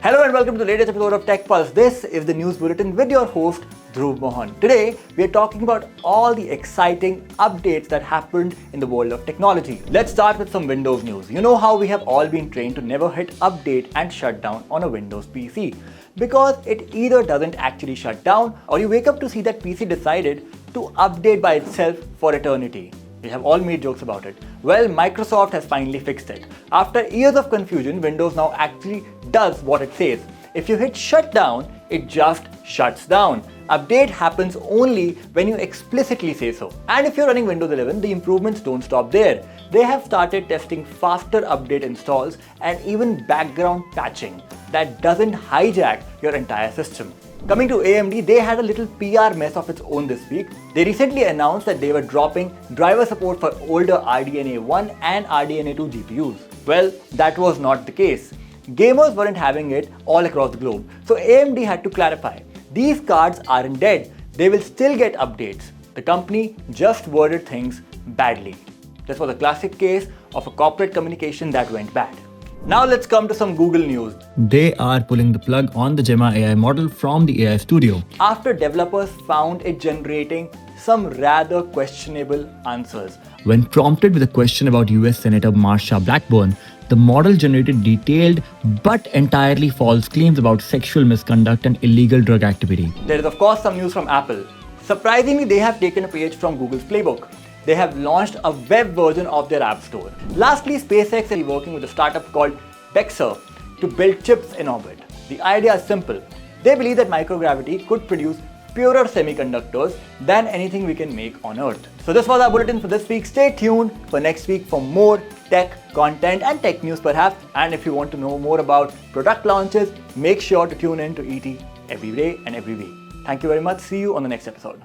Hello and welcome to the latest episode of TechPulse. This is the news bulletin with your host Dhruv Mohan. Today we are talking about all the exciting updates that happened in the world of technology. Let's start with some Windows news. You know how we have all been trained to never hit update and shut down on a Windows PC because it either doesn't actually shut down or you wake up to see that PC decided to update by itself for eternity. We have all made jokes about it. Well, Microsoft has finally fixed it. After years of confusion, Windows now actually does what it says. If you hit shutdown, it just shuts down. Update happens only when you explicitly say so. And if you're running Windows 11, the improvements don't stop there. They have started testing faster update installs and even background patching that doesn't hijack your entire system. Coming to AMD, they had a little PR mess of its own this week. They recently announced that they were dropping driver support for older RDNA 1 and RDNA 2 GPUs. Well, that was not the case. Gamers weren't having it all across the globe, so AMD had to clarify. These cards aren't dead, they will still get updates. The company just worded things badly. This was a classic case of a corporate communication that went bad. Now let's come to some Google news. They are pulling the plug on the Gemma AI model from the AI studio. After developers found it generating some rather questionable answers. When prompted with a question about US Senator Marsha Blackburn, the model generated detailed but entirely false claims about sexual misconduct and illegal drug activity. There is of course some news from Apple. Surprisingly, they have taken a page from Google's playbook. They have launched a web version of their app store. Lastly, SpaceX is working with a startup called Bexar to build chips in orbit. The idea is simple. They believe that microgravity could produce purer semiconductors than anything we can make on Earth. So this was our bulletin for this week. Stay tuned for next week for more tech content and tech news perhaps. And if you want to know more about product launches, make sure to tune in to ET every day and every week. Thank you very much. See you on the next episode.